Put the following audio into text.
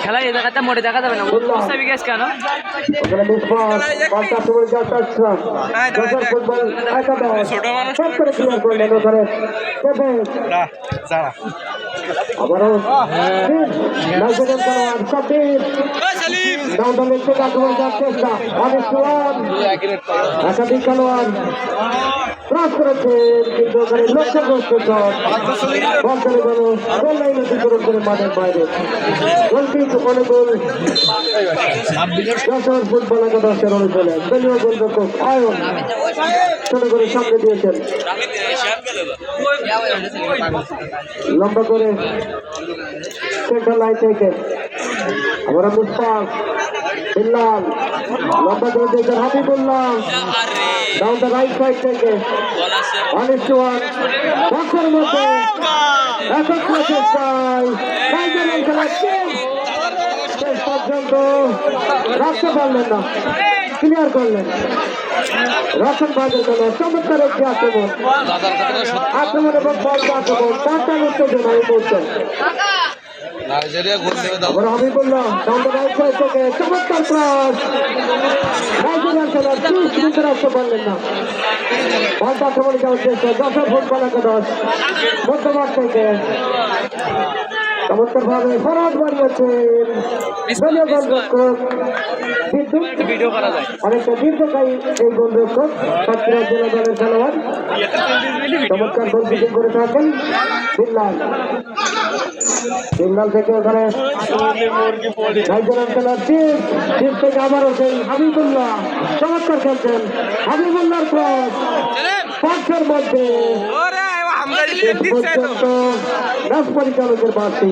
খেলা এই জায়গাতে মোটে দেখা যাবে না মুস্তাফি গ্যাস কেন একাধিক খেলোয়াড় ক্রস করেছেন কিন্তু ওখানে লক্ষ্যগ্রস্ত শট বল চলে গেল গোল লাইন অতিক্রম করে মাঠের বাইরে গোলকিক অনুকূল যশোর ফুটবল একাদশের অনুশীলন দলীয় গোলরক্ষক আয়ন ছোট করে সামনে দিয়েছেন লম্বা করে সেন্টার লাইন থেকে আমরা মুস্তাক বিল্লাল লম্বা করে দিয়েছেন Habibullah down the right side থেকে 1-1 বক্সের মধ্যে একত্র চেষ্টায় টাইগারের খেলা শেষ পর্যন্ত রাখতে পারলেন না ক্লিয়ার করলেন রতন বাজার গেল চমৎকার একটি আক্রমণ এবং বল আক্রমণ চারটা উত্তেজনা এই মুহূর্তে আবার Habibullah down the right side থেকে চমৎকার ক্রস নাইজেরিয়ার খেলার শুরু রাখতে পারলেন না বল আক্রমণে যাওয়ার চেষ্টা যশোর ফুটবল একাদশ মধ্যমাঠ থেকে চমৎকার ভাবে ফরওয়ার্ড বাড়িয়েছেন দলীয় গোলরক্ষক অনেকটা দীর্ঘকায়ী এই গোলরক্ষক সাতক্ষীরা জেলা দলের খেলোয়াড় চমৎকার গোল কিপিং করে থাকেন বিল্লাল থেকে ওখানে নাইজেরিয়ান খেলার টিপ থেকে আবারও সেই হাবিবুল্লাহ চমৎকার খেলছেন হাবিবুল্লাহর ক্রস বক্সের মধ্যে পর্যন্ত ম্যাচ পরিচালকের বাড়তি